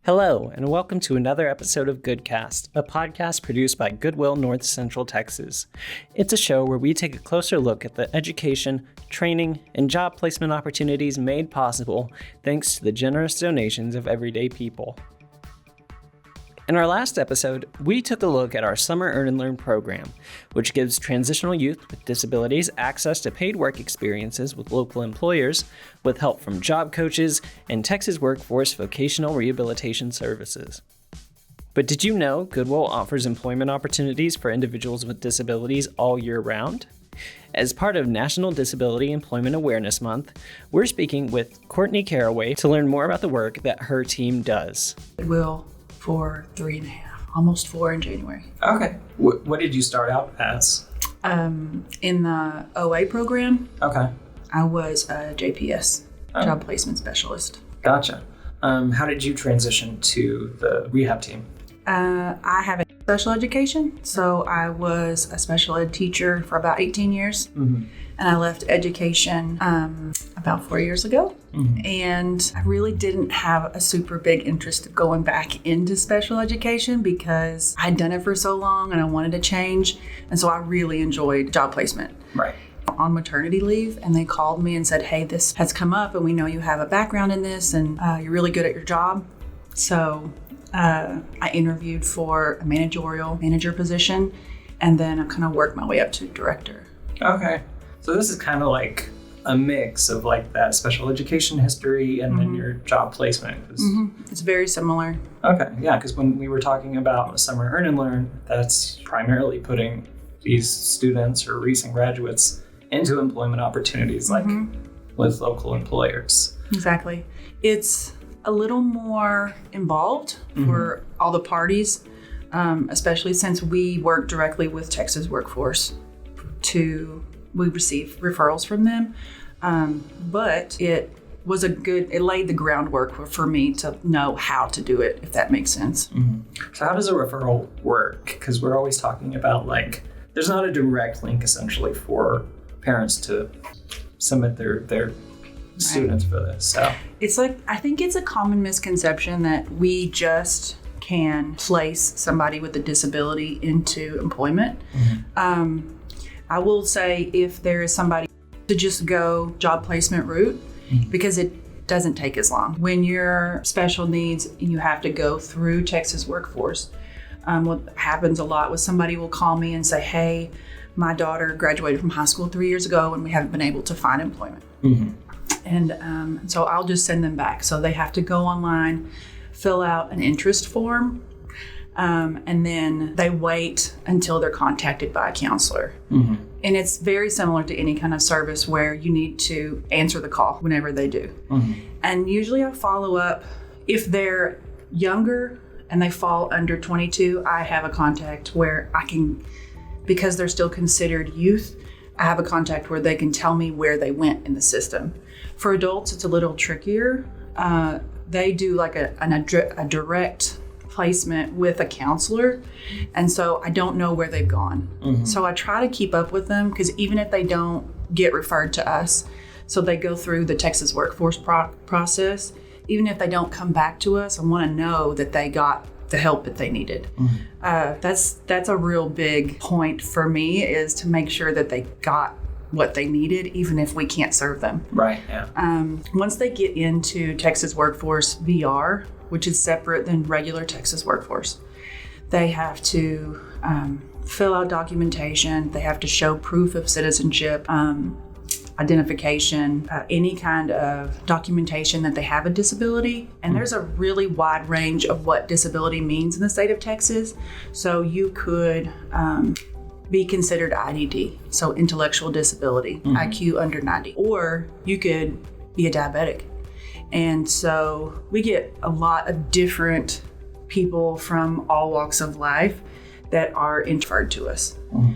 Hello, and welcome to another episode of GoodCast, a podcast produced by Goodwill North Central Texas. It's a show where we take a closer look at the education, training, and job placement opportunities made possible thanks to the generous donations of everyday people. In our last episode, we took a look at our Summer Earn and Learn program, which gives transitional youth with disabilities access to paid work experiences with local employers with help from job coaches and Texas Workforce Vocational Rehabilitation Services. But did you know Goodwill offers employment opportunities for individuals with disabilities all year round? As part of National Disability Employment Awareness Month, we're speaking with Courtney Caraway to learn more about the work that her team does. Goodwill for 3.5, almost 4 in January. Okay. What did you start out as? In the OA program, Okay. I was a JPS, job placement specialist. Gotcha. How did you transition to the rehab team? I have a special education, so I was a special ed teacher for about 18 years. Mm-hmm. And I left education about 4 years ago. Mm-hmm. And I really didn't have a super big interest of going back into special education because I'd done it for so long and I wanted to change. And so I really enjoyed job placement. Right. On maternity leave, and they called me and said, hey, this has come up and we know you have a background in this and you're really good at your job. So I interviewed for a manager position, and then I kind of worked my way up to director. Okay. So this is kind of like a mix of like that special education history and then your job placement. It's very similar. Okay, yeah, because when we were talking about Summer Earn and Learn, that's primarily putting these students or recent graduates into employment opportunities like with local employers. Exactly. It's a little more involved for all the parties, especially since we work directly with Texas Workforce we receive referrals from them, but it laid the groundwork for me to know how to do it, if that makes sense. Mm-hmm. So how does a referral work? Because we're always talking about there's not a direct link essentially for parents to submit their students for this. So it's I think it's a common misconception that we just can place somebody with a disability into employment. Mm-hmm. I will say if there is somebody to just go job placement route, because it doesn't take as long. When you're special needs and you have to go through Texas Workforce, what happens a lot was somebody will call me and say, hey, my daughter graduated from high school 3 years ago and we haven't been able to find employment. Mm-hmm. And so I'll just send them back. So they have to go online, fill out an interest form, and then they wait until they're contacted by a counselor. Mm-hmm. And it's very similar to any kind of service where you need to answer the call whenever they do. Mm-hmm. And usually I follow up. If they're younger and they fall under 22, I have a contact where I can, because they're still considered youth, I have a contact where they can tell me where they went in the system. For adults, it's a little trickier. They do a direct placement with a counselor, and so I don't know where they've gone. Mm-hmm. So I try to keep up with them, because even if they don't get referred to us, so they go through the Texas Workforce process, even if they don't come back to us, I want to know that they got the help that they needed. Mm-hmm. That's a real big point for me, is to make sure that they got what they needed, even if we can't serve them. Right, yeah. Once they get into Texas Workforce VR, which is separate than regular Texas Workforce, they have to fill out documentation. They have to show proof of citizenship, identification, any kind of documentation that they have a disability. And there's a really wide range of what disability means in the state of Texas. So you could be considered IDD, so intellectual disability, IQ under 90, or you could be a diabetic. And so we get a lot of different people from all walks of life that are referred to us. Mm-hmm.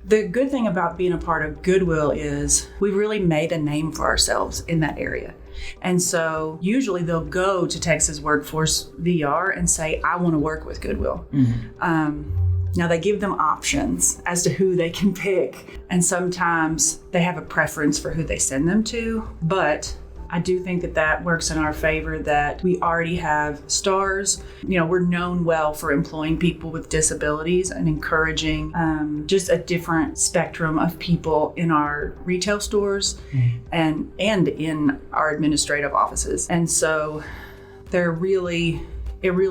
The good thing about being a part of Goodwill is we really made a name for ourselves in that area. And so usually they'll go to Texas Workforce VR and say, I want to work with Goodwill. Mm-hmm. Now they give them options as to who they can pick. And sometimes they have a preference for who they send them to, but I do think that works in our favor, that we already have stars. We're known well for employing people with disabilities and encouraging just a different spectrum of people in our retail stores and in our administrative offices. And so it really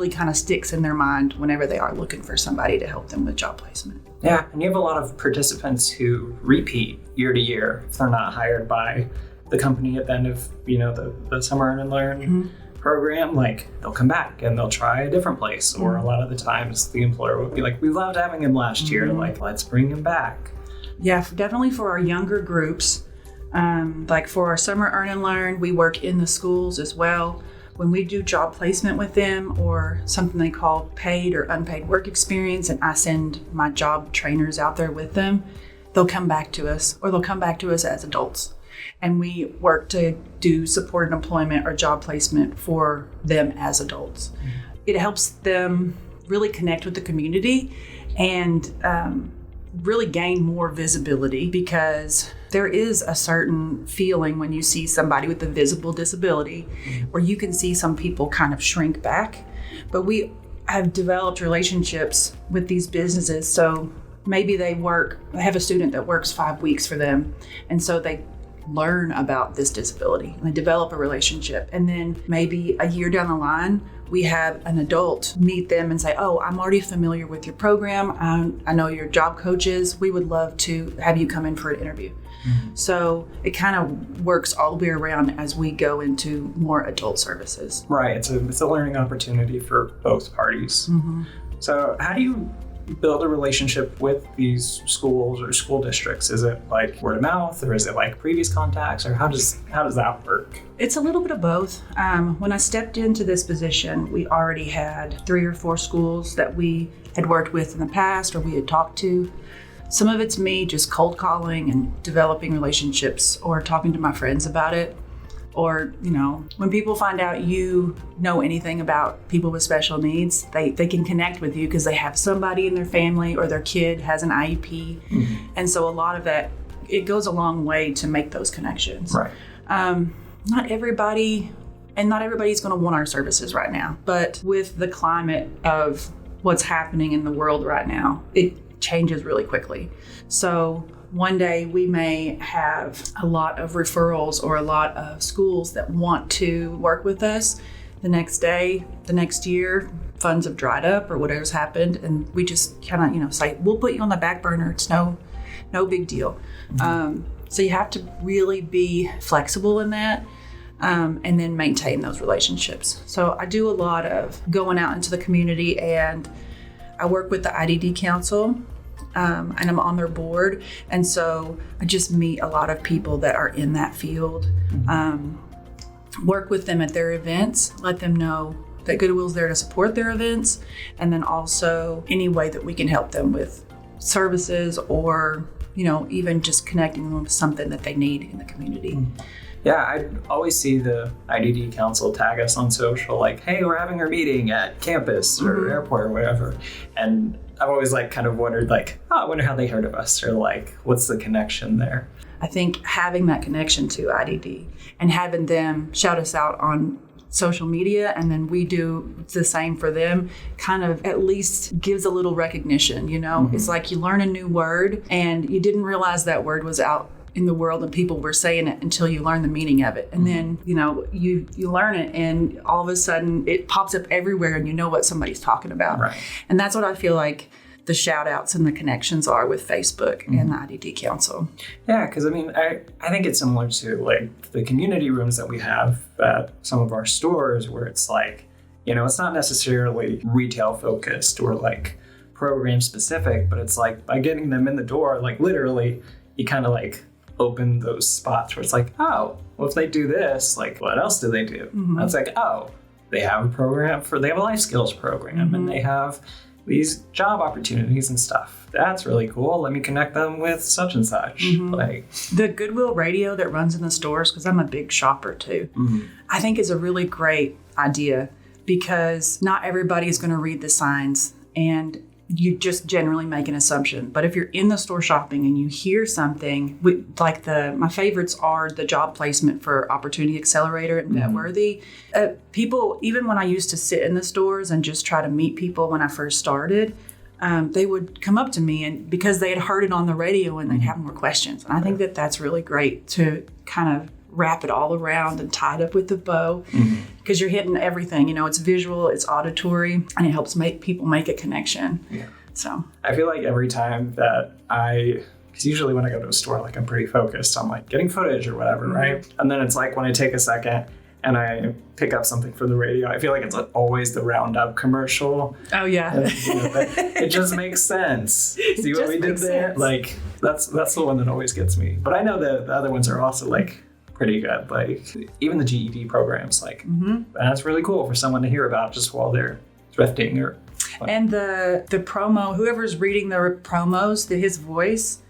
kind of sticks in their mind whenever they are looking for somebody to help them with job placement. Yeah, and you have a lot of participants who repeat year to year if they're not hired by the company at the end of, the Summer Earn and Learn program. Like, they'll come back and they'll try a different place. Or a lot of the times the employer would be like, we loved having him last year. Like, let's bring him back. Yeah, definitely for our younger groups. Like for our Summer Earn and Learn, we work in the schools as well. When we do job placement with them, or something they call paid or unpaid work experience, and I send my job trainers out there with them, they'll come back to us, or they'll come back to us as adults. And we work to do supported employment or job placement for them as adults. It helps them really connect with the community and really gain more visibility, because there is a certain feeling when you see somebody with a visible disability where you can see some people kind of shrink back. But we have developed relationships with these businesses. So maybe they have a student that works 5 weeks for them. And so they learn about this disability and they develop a relationship. And then maybe a year down the line, we have an adult meet them and say, oh, I'm already familiar with your program. I know your job coaches. We would love to have you come in for an interview. So it kind of works all the way around as we go into more adult services. Right. It's a learning opportunity for both parties. So how do you build a relationship with these schools or school districts? Is it like word of mouth, or is it like previous contacts, or how does that work? It's a little bit of both. When I stepped into this position, we already had 3 or 4 schools that we had worked with in the past, or we had talked to. Some of it's me just cold calling and developing relationships, or talking to my friends about it. Or, when people find out you know anything about people with special needs, they can connect with you because they have somebody in their family, or their kid has an IEP. And so a lot of that, it goes a long way to make those connections. Right. Not everybody's going to want our services right now. But with the climate of what's happening in the world right now, it changes really quickly. So one day we may have a lot of referrals or a lot of schools that want to work with us. The next day, the next year, funds have dried up or whatever's happened, and we just kind of, say, we'll put you on the back burner. It's no big deal. So you have to really be flexible in that, and then maintain those relationships. So I do a lot of going out into the community, and I work with the IDD Council. And I'm on their board. And so I just meet a lot of people that are in that field, work with them at their events, let them know that Goodwill's there to support their events, and then also any way that we can help them with services, or, even just connecting them with something that they need in the community. Yeah, I always see the IDD Council tag us on social, like, hey, we're having our meeting at campus or airport or whatever. And I've always kind of wondered, I wonder how they heard of us, or what's the connection there? I think having that connection to IDD and having them shout us out on social media, and then we do the same for them, kind of at least gives a little recognition, It's like you learn a new word and you didn't realize that word was out in the world and people were saying it until you learn the meaning of it. And then, you learn it, and all of a sudden it pops up everywhere and you know what somebody's talking about. Right. And that's what I feel like the shout outs and the connections are with Facebook and the IDD Council. Yeah, because I think it's similar to the community rooms that we have at some of our stores, where it's it's not necessarily retail focused or program specific, but it's by getting them in the door, literally you kind of open those spots where it's oh, well, if they do this, what else do they do? That's oh, they have a program they have a life skills program, and they have these job opportunities and stuff. That's really cool. Let me connect them with such and such. The Goodwill radio that runs in the stores, because I'm a big shopper too, I think is a really great idea, because not everybody is going to read the signs, and you just generally make an assumption. But if you're in the store shopping and you hear something, my favorites are the job placement for Opportunity Accelerator and Vetworthy. People, even when I used to sit in the stores and just try to meet people when I first started, they would come up to me and because they had heard it on the radio and they'd have more questions. And I think that that's really great to kind of wrap it all around and tie it up with the bow because you're hitting everything. It's visual, it's auditory, and it helps make people make a connection. Yeah. So I feel like every time that because usually when I go to a store, like I'm pretty focused on like getting footage or whatever, right? And then it's like when I take a second and I pick up something from the radio, I feel like it's like always the Roundup commercial. Oh yeah. And, it just makes sense. See what we did there? Sense. Like that's the one that always gets me. But I know the other ones are also like pretty good. Like even the GED programs, like that's really cool for someone to hear about just while they're thrifting or. And the promo, whoever's reading the promos, his voice,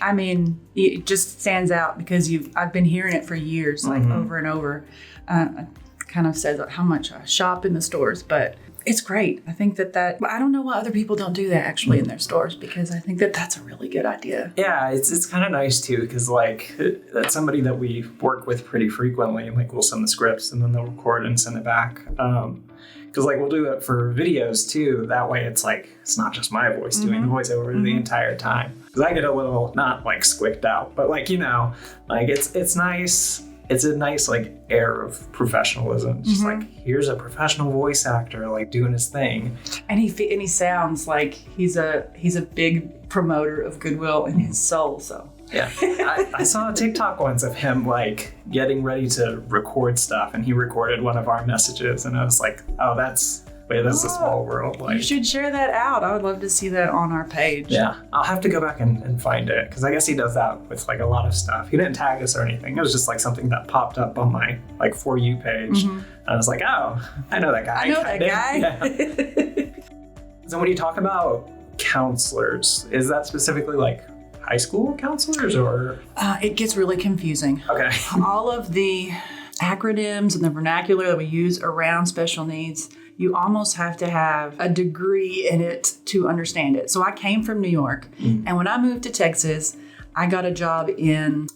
I mean, it just stands out because I've been hearing it for years, like over and over. Kind of says how much I shop in the stores, but it's great. I think that I don't know why other people don't do that actually in their stores because I think that that's a really good idea. Yeah, it's kind of nice too because like that's somebody that we work with pretty frequently. Like we'll send the scripts and then they'll record and send it back. Because like we'll do it for videos too. That way it's like it's not just my voice doing the voiceover the entire time. Because I get a little not like squicked out, but like like it's nice. It's a nice like air of professionalism. Just like here's a professional voice actor like doing his thing. And he sounds like he's a big promoter of Goodwill in his soul. So. Yeah, I saw a TikTok once of him like getting ready to record stuff, and he recorded one of our messages, and I was like, "Oh, this is a small world." Like, you should share that out. I would love to see that on our page. Yeah, I'll have to go back and find it because I guess he does that with like a lot of stuff. He didn't tag us or anything. It was just like something that popped up on my like For You page, and I was like, "Oh, I know that guy." I know that guy. Yeah. So when you talk about counselors, is that specifically like high school counselors or? It gets really confusing. Okay. All of the acronyms and the vernacular that we use around special needs, you almost have to have a degree in it to understand it. So I came from New York, and when I moved to Texas, I got a job in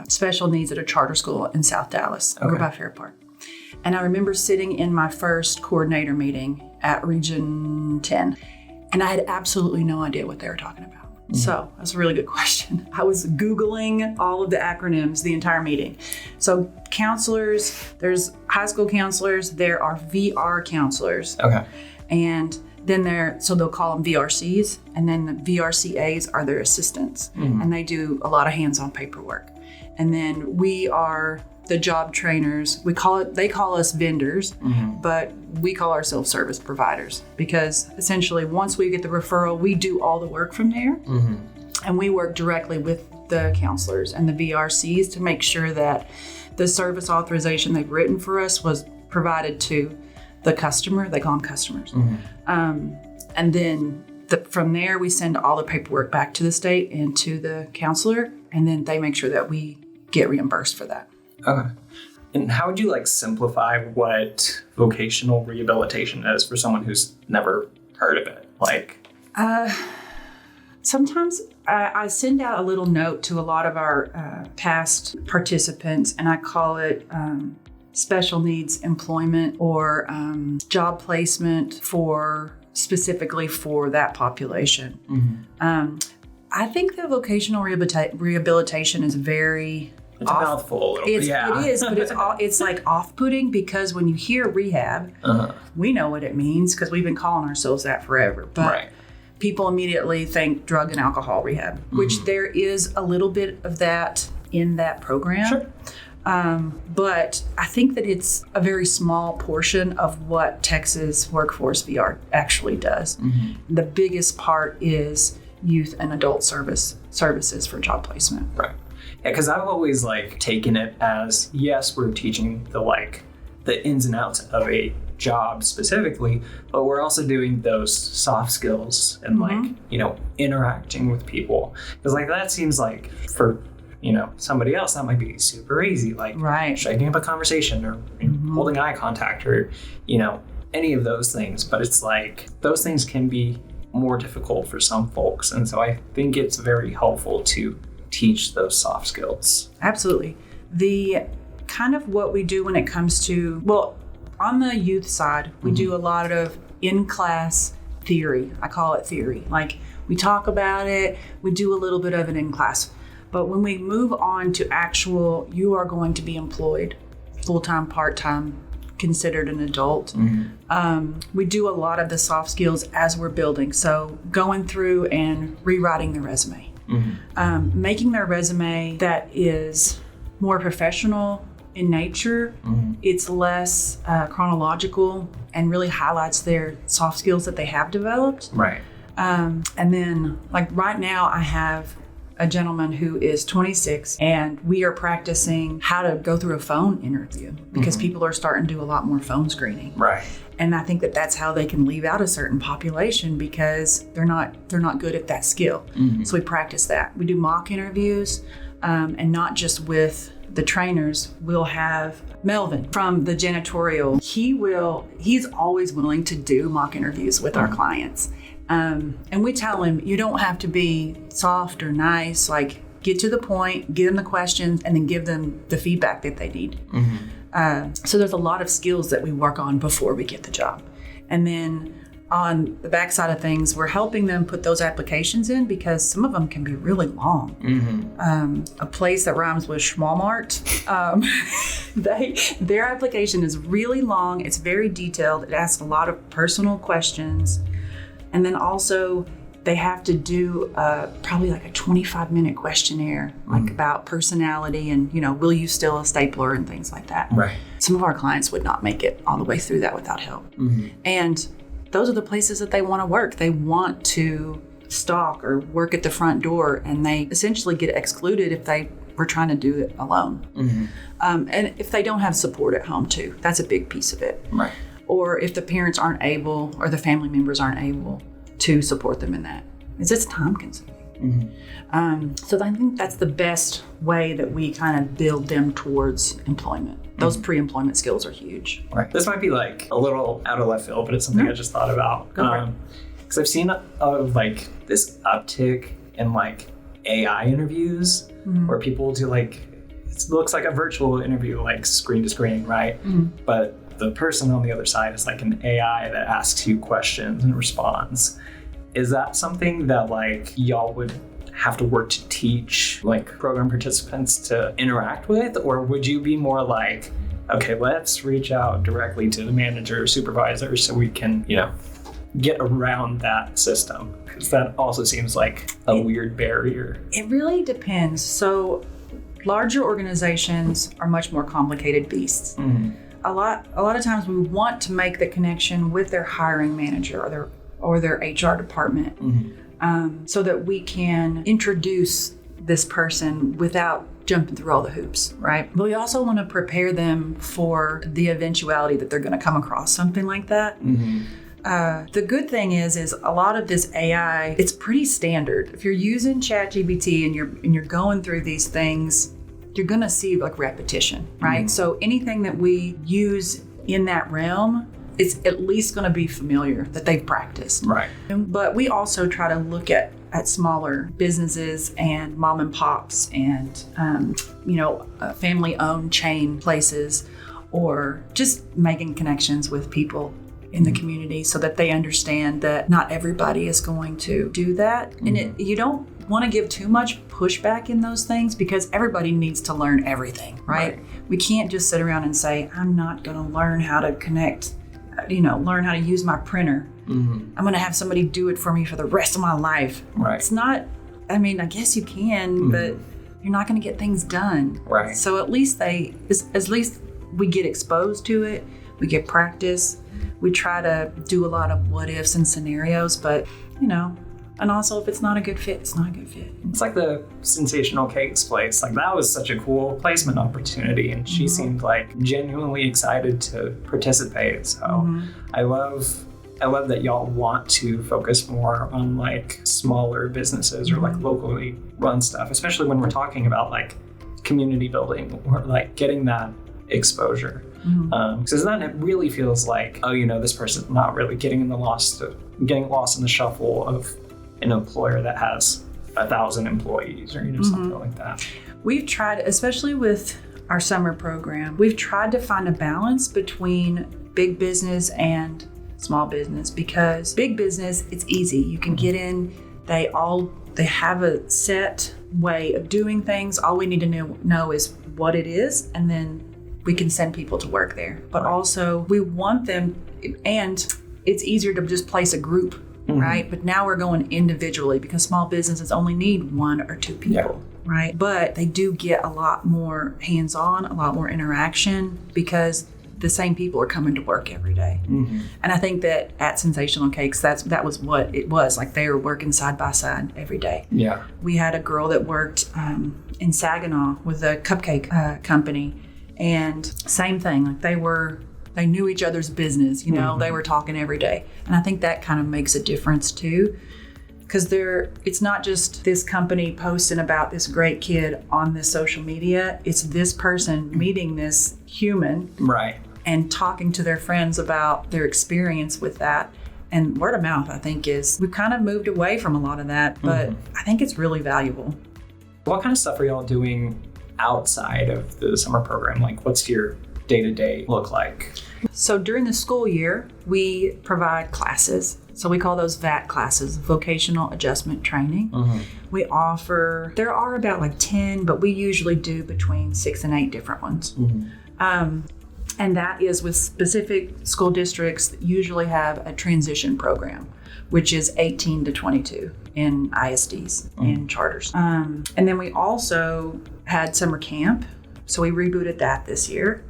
special needs at a charter school in South Dallas, over by Fair Park. And I remember sitting in my first coordinator meeting at Region 10, and I had absolutely no idea what they were talking about. So that's a really good question. I was Googling all of the acronyms the entire meeting. So counselors, there's high school counselors, there are VR counselors. Okay. And then they'll call them VRCs, and then the VRCAs are their assistants, and they do a lot of hands-on paperwork. And then we are the job trainers. They call us vendors, but we call ourselves service providers because essentially once we get the referral, we do all the work from there. And we work directly with the counselors and the VRCs to make sure that the service authorization they've written for us was provided to the customer. They call them customers. And then from there, we send all the paperwork back to the state and to the counselor, and then they make sure that we get reimbursed for that. Okay. And how would you like simplify what vocational rehabilitation is for someone who's never heard of it? Like, sometimes I send out a little note to a lot of our past participants, and I call it special needs employment or job placement specifically for that population. I think that vocational rehabilitation is very... It's a mouthful. It is, but it's like off-putting because when you hear rehab, we know what it means because we've been calling ourselves that forever. But people immediately think drug and alcohol rehab, which there is a little bit of that in that program. Sure. But I think that it's a very small portion of what Texas Workforce VR actually does. The biggest part is youth and adult services for job placement. Right. Yeah, because I've always like taken it as, yes, we're teaching the ins and outs of a job specifically, but we're also doing those soft skills and like, interacting with people. Because like that seems like for, somebody else that might be super easy, like striking up a conversation or holding eye contact or, any of those things. But it's like those things can be more difficult for some folks. And so I think it's very helpful to teach those soft skills. Absolutely. The kind of what we do when it comes to, well, on the youth side, we do a lot of in-class theory. I call it theory. Like, we talk about it, we do a little bit of it in class. But when we move on to actual, you are going to be employed, full-time, part-time, considered an adult. We do a lot of the soft skills as we're building. So going through and rewriting the resume, making their resume that is more professional in nature. It's less chronological and really highlights their soft skills that they have developed. Right. And then, like, right now I have a gentleman who is 26, and we are practicing how to go through a phone interview because people are starting to do a lot more phone screening. Right. And I think that that's how they can leave out a certain population because they're not good at that skill. So we practice that. We do mock interviews, and not just with the trainers. We'll have Melvin from the janitorial. He's always willing to do mock interviews with our clients. And we tell him, you don't have to be soft or nice, like, get to the point, give them the questions, and then give them the feedback that they need. So there's a lot of skills that we work on before we get the job. And then on the backside of things, we're helping them put those applications in because some of them can be really long. A place that rhymes with Schmalmart, their application is really long. It's very detailed. It asks a lot of personal questions. And then also they have to do probably like a 25-minute questionnaire, like about personality and, will you steal a stapler and things like that. Right. Some of our clients would not make it all the way through that without help. And those are the places that they want to work. They want to stalk or work at the front door, and they essentially get excluded if they were trying to do it alone. And if they don't have support at home too, that's a big piece of it. Right. Or if the parents aren't able or the family members aren't able to support them in that. It's time consuming. So I think that's the best way that we kind of build them towards employment. Those pre-employment skills are huge. Right. This might be like a little out of left field, but it's something I just thought about. Because I've seen like this uptick in like AI interviews where people do like, it looks like a virtual interview, like screen to screen, right? But the person on the other side is like an AI that asks you questions and responds. Is that something that like y'all would have to work to teach like program participants to interact with? Or would you be more like, okay, let's reach out directly to the manager or supervisor so we can, get around that system? Because that also seems like a weird barrier. It really depends. So larger organizations are much more complicated beasts. A lot of times we want to make the connection with their hiring manager or their HR department, so that we can introduce this person without jumping through all the hoops, right? But we also want to prepare them for the eventuality that they're going to come across something like that. The good thing is a lot of this AI, it's pretty standard. If you're using ChatGPT and you're going through these things, you're going to see like repetition, right? So anything that we use in that realm, it's at least going to be familiar, that they've practiced. Right. But we also try to look at smaller businesses and mom and pops and, family-owned chain places, or just making connections with people in the community so that they understand that not everybody is going to do that. And you don't want to give too much pushback in those things because everybody needs to learn everything, right? We can't just sit around and say, I'm not going to learn how to connect, learn how to use my printer. I'm going to have somebody do it for me for the rest of my life. Right. It's not, I guess you can, but you're not going to get things done. Right. So at least we get exposed to it. We get practice. We try to do a lot of what ifs and scenarios, but and also if it's not a good fit, it's not a good fit. It's like the Sensational Cakes place. Like that was such a cool placement opportunity, and she seemed like genuinely excited to participate. So I love that y'all want to focus more on like smaller businesses or like locally run stuff, especially when we're talking about like community building or like getting that exposure. Because then it really feels like, oh, this person's not really getting lost in the shuffle of an employer that has 1,000 employees or something like that. We've tried, especially with our summer program, we've tried to find a balance between big business and small business, because big business, it's easy. You can get in, they have a set way of doing things. All we need to know is what it is, and then we can send people to work there. But also we want them, and it's easier to just place a group, right? But now we're going individually, because small businesses only need 1 or 2 people. Right. But they do get a lot more hands-on, a lot more interaction, because the same people are coming to work every day. And I think that at Sensational Cakes, that was what it was. Like, they were working side by side every day. Yeah. We had a girl that worked in Saginaw with a cupcake company, and same thing. Like, they knew each other's business, they were talking every day. And I think that kind of makes a difference too. Because it's not just this company posting about this great kid on this social media. It's this person meeting this human, right, and talking to their friends about their experience with that. And word of mouth, I think, we've kind of moved away from a lot of that, but I think it's really valuable. What kind of stuff are y'all doing outside of the summer program? Like, what's your day-to-day look like? So during the school year, we provide classes. So we call those VAT classes, Vocational Adjustment Training. We offer, there are about like 10, but we usually do between 6 and 8 different ones. And that is with specific school districts that usually have a transition program, which is 18 to 22 in ISDs and charters. And then we also had summer camp. So we rebooted that this year.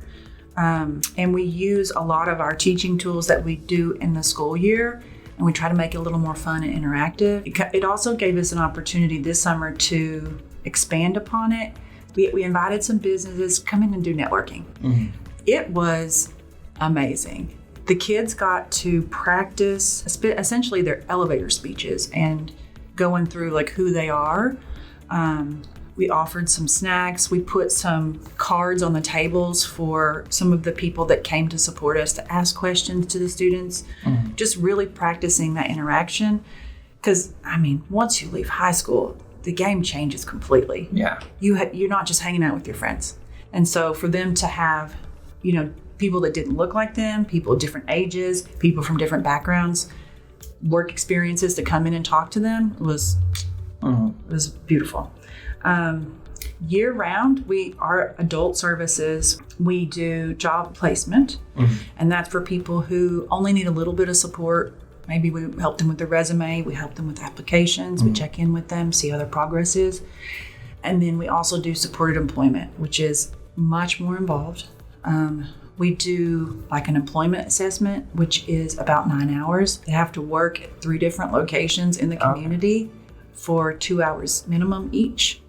And we use a lot of our teaching tools that we do in the school year, and we try to make it a little more fun and interactive. It also gave us an opportunity this summer to expand upon it. We invited some businesses come in and do networking. It was amazing. The kids got to practice essentially their elevator speeches and going through like who they are. We offered some snacks. We put some cards on the tables for some of the people that came to support us to ask questions to the students, just really practicing that interaction. Because, once you leave high school, the game changes completely. Yeah. You're not just hanging out with your friends. And so for them to have, people that didn't look like them, people of different ages, people from different backgrounds, work experiences to come in and talk to them was beautiful. Year round, our adult services, we do job placement, and that's for people who only need a little bit of support. Maybe we help them with their resume, we help them with applications, we check in with them, see how their progress is. And then we also do supported employment, which is much more involved. We do like an employment assessment, which is about 9 hours. They have to work at 3 different locations in the community for 2 hours minimum each.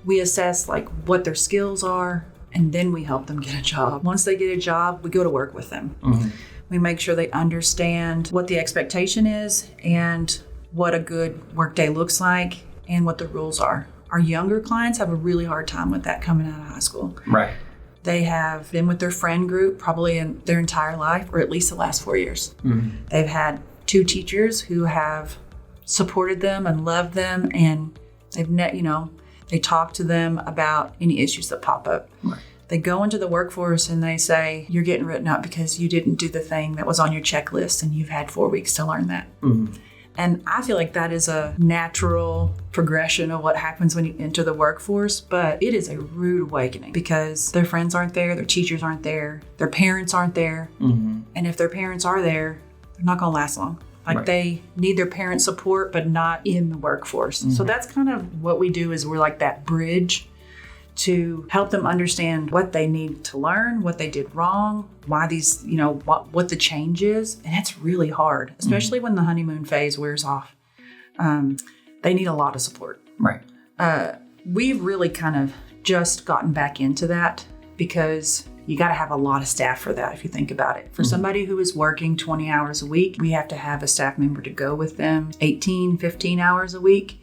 We assess like what their skills are, and then we help them get a job. Once they get a job, we go to work with them. We make sure they understand what the expectation is and what a good workday looks like and what the rules are. Our younger clients have a really hard time with that coming out of high school. Right. They have been with their friend group probably in their entire life, or at least the last 4 years. They've had 2 teachers who have supported them and loved them, and they talk to them about any issues that pop up. Right. They go into the workforce and they say, you're getting written up because you didn't do the thing that was on your checklist, and you've had 4 weeks to learn that. And I feel like that is a natural progression of what happens when you enter the workforce, but it is a rude awakening because their friends aren't there, their teachers aren't there, their parents aren't there. And if their parents are there, they're not going to last long. Like they need their parent support, but not in the workforce. So that's kind of what we do, is we're like that bridge to help them understand what they need to learn, what they did wrong, why these, what the change is. And it's really hard, especially when the honeymoon phase wears off. They need a lot of support. Right. We've really kind of just gotten back into that because you got to have a lot of staff for that, if you think about it. For somebody who is working 20 hours a week, we have to have a staff member to go with them 18, 15 hours a week.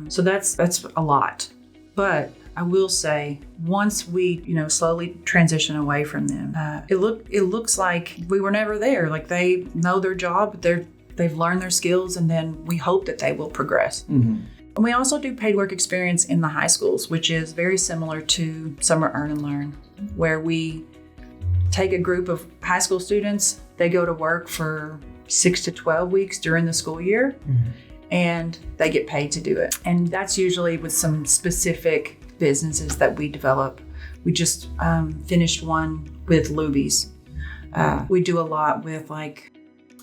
So that's a lot. But I will say, once we, slowly transition away from them, it looks like we were never there. Like they know their job, they've learned their skills, and then we hope that they will progress. Mm-hmm. And we also do paid work experience in the high schools, which is very similar to Summer Earn and Learn, where we take a group of high school students, they go to work for 6 to 12 weeks during the school year, mm-hmm. and they get paid to do it. And that's usually with some specific businesses that we develop. We just finished one with Luby's. We do a lot with like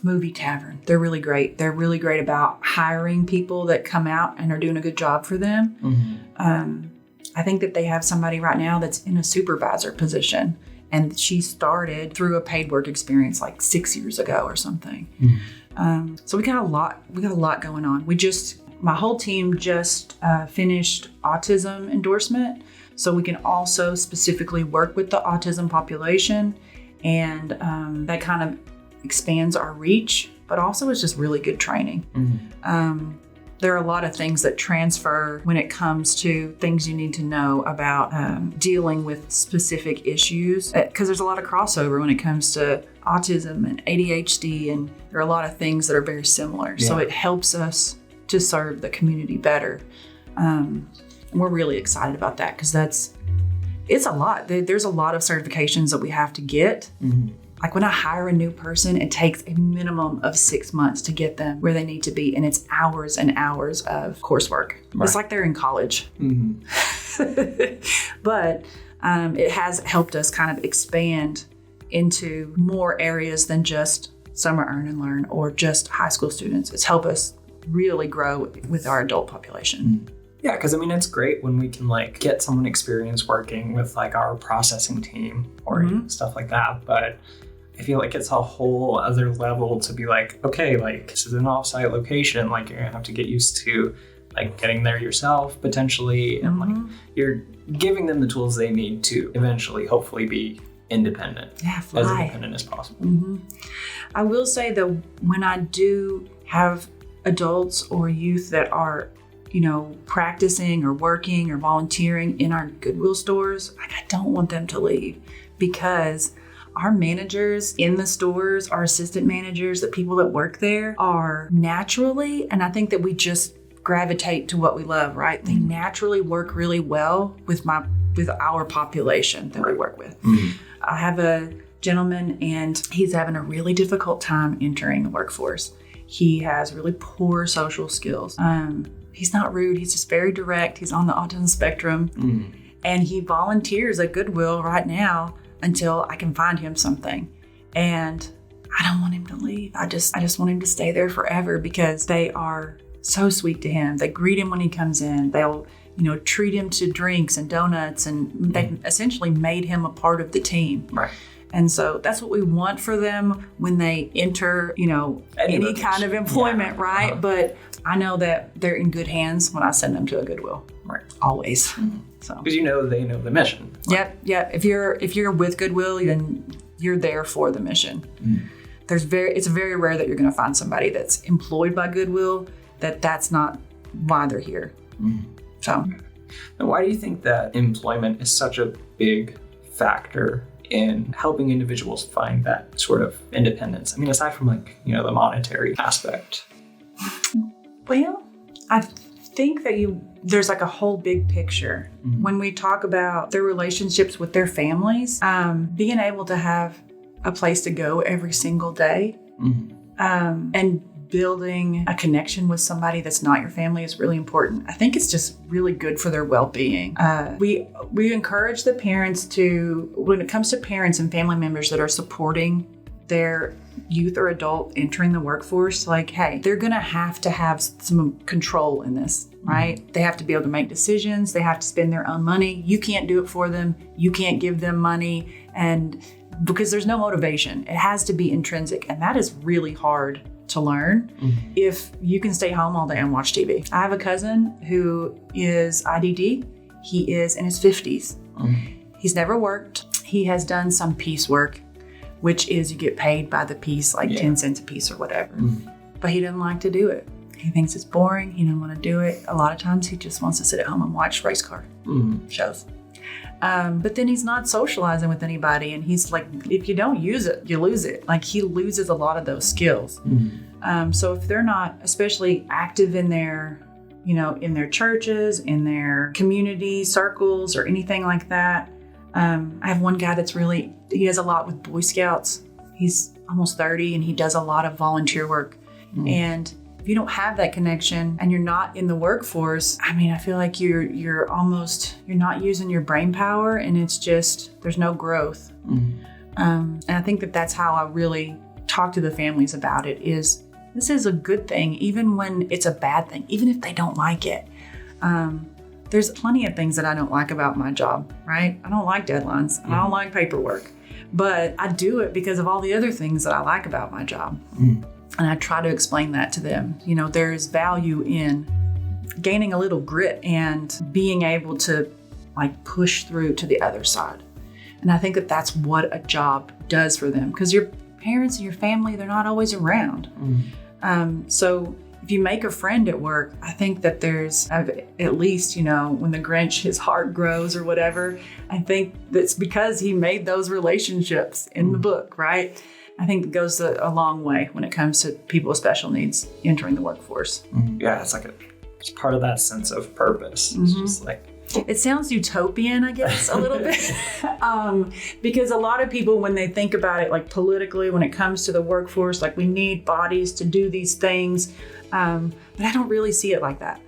Movie Tavern. They're really great. They're really great about hiring people that come out and are doing a good job for them. Mm-hmm. I think that they have somebody right now that's in a supervisor position, and she started through a paid work experience like 6 years ago or something. Mm-hmm. So we got a lot going on. My whole team just finished autism endorsement, so we can also specifically work with the autism population, and that kind of expands our reach, but also it's just really good training. Mm-hmm. There are a lot of things that transfer when it comes to things you need to know about dealing with specific issues, because there's a lot of crossover when it comes to autism and ADHD, and there are a lot of things that are very similar. Yeah. So it helps us to serve the community better. And we're really excited about that because it's a lot. There's a lot of certifications that we have to get. Mm-hmm. Like when I hire a new person, it takes a minimum of 6 months to get them where they need to be. And it's hours and hours of coursework. Right. It's like they're in college. Mm-hmm. But it has helped us kind of expand into more areas than just Summer Earn and Learn or just high school students. It's helped us really grow with our adult population. Mm-hmm. Yeah, because it's great when we can get someone experienced working with our processing team or mm-hmm. stuff like that. But I feel like it's a whole other level to be okay, this is an offsite location. You're gonna have to get used to getting there yourself potentially, and mm-hmm. You're giving them the tools they need to eventually, hopefully, be independent. Yeah, as independent as possible. Mm-hmm. I will say though, when I do have adults or youth that are practicing or working or volunteering in our Goodwill stores, I don't want them to leave, because our managers in the stores, our assistant managers, the people that work there are naturally, and I think that we just gravitate to what we love, right? Mm-hmm. They naturally work really well with our population that we work with. Mm-hmm. I have a gentleman, and he's having a really difficult time entering the workforce. He has really poor social skills. He's not rude. He's just very direct. He's on the autism spectrum. Mm. And he volunteers at Goodwill right now until I can find him something. And I don't want him to leave. I just want him to stay there forever, because they are so sweet to him. They greet him when he comes in. They'll, treat him to drinks and donuts, and they essentially made him a part of the team. Right. And so that's what we want for them when they enter, any kind of employment, yeah. Right? Uh-huh. But I know that they're in good hands when I send them to a Goodwill. Right. Always. Mm-hmm. So because they know the mission. Right? Yep. If you're with Goodwill, then you're there for the mission. Mm. It's very rare that you're going to find somebody that's employed by Goodwill that's not why they're here. Mm. So. And why do you think that employment is such a big factor in helping individuals find that sort of independence? Aside from the monetary aspect. Well, I think that there's a whole big picture. Mm-hmm. When we talk about their relationships with their families, being able to have a place to go every single day, mm-hmm. And building a connection with somebody that's not your family is really important. I think it's just really good for their well-being. We encourage the parents to, when it comes to parents and family members that are supporting their youth or adult entering the workforce, hey, they're going to have some control in this, right? Mm-hmm. They have to be able to make decisions. They have to spend their own money. You can't do it for them. You can't give them money, and because there's no motivation. It has to be intrinsic, and that is really hard to learn. Mm-hmm. If you can stay home all day and watch TV. I have a cousin who is IDD. He is in his 50s. Mm-hmm. He's never worked. He has done some piecework, which is you get paid by the piece, 10 cents a piece or whatever. Mm-hmm. But he didn't like to do it. He thinks it's boring. He doesn't want to do it. A lot of times he just wants to sit at home and watch race car shows. But then he's not socializing with anybody. And he's like, if you don't use it, you lose it. Like he loses a lot of those skills. So if they're not especially active in their, in their churches, in their community circles or anything like that. I have one guy he does a lot with Boy Scouts. He's almost 30 and he does a lot of volunteer work. And if you don't have that connection and you're not in the workforce, I feel like you're not using your brain power, and it's just, there's no growth. And I think that's how I really talk to the families about it is this is a good thing, even when it's a bad thing, even if they don't like it. There's plenty of things that I don't like about my job, right? I don't like deadlines and I don't like paperwork, but I do it because of all the other things that I like about my job. And I try to explain that to them. There's value in gaining a little grit and being able to push through to the other side. And I think that's what a job does for them, because your parents and your family, they're not always around. So if you make a friend at work, I think that there's at least, when the Grinch, his heart grows or whatever, I think that's because he made those relationships in the book, right? I think it goes a long way when it comes to people with special needs entering the workforce. Yeah, it's part of that sense of purpose. It's just it sounds utopian, I guess, a little bit, because a lot of people, when they think about it, politically, when it comes to the workforce, we need bodies to do these things. But I don't really see it like that.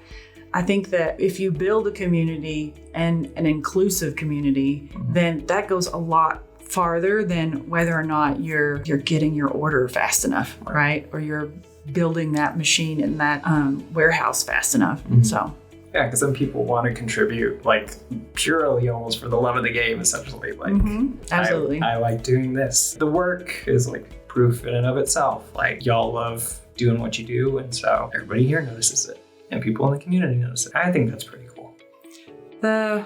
I think that if you build a community and an inclusive community, then that goes a lot farther than whether or not you're getting your order fast enough, right? Or you're building that machine in that warehouse fast enough. So yeah, because then people want to contribute purely almost for the love of the game, essentially. Absolutely. I like doing this. The work is proof in and of itself. Y'all love doing what you do, and so everybody here notices it, and people in the community notice it. I think that's pretty cool. The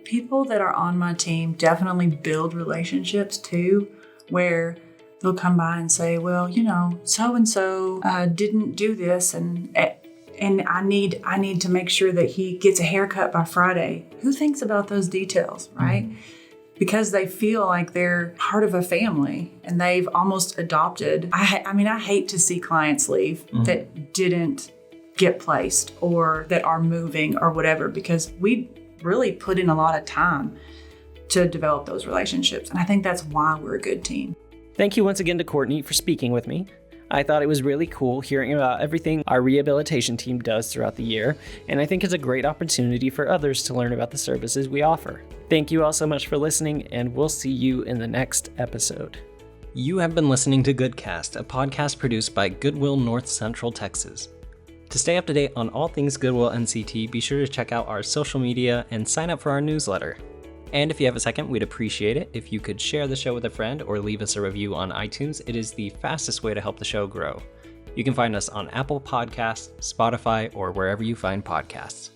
people that are on my team definitely build relationships too, where they'll come by and say, well, so-and-so didn't do this, and I need to make sure that he gets a haircut by Friday. Who thinks about those details, right? Because they feel like they're part of a family and they've almost adopted. I hate to see clients leave that didn't get placed or that are moving or whatever, because we really put in a lot of time to develop those relationships. And I think that's why we're a good team. Thank you once again to Courtney for speaking with me. I thought it was really cool hearing about everything our rehabilitation team does throughout the year, and I think it's a great opportunity for others to learn about the services we offer. Thank you all so much for listening, and we'll see you in the next episode. You have been listening to GoodCast, a podcast produced by Goodwill North Central Texas. To stay up to date on all things Goodwill NCT, be sure to check out our social media and sign up for our newsletter. And if you have a second, we'd appreciate it if you could share the show with a friend or leave us a review on iTunes. It is the fastest way to help the show grow. You can find us on Apple Podcasts, Spotify, or wherever you find podcasts.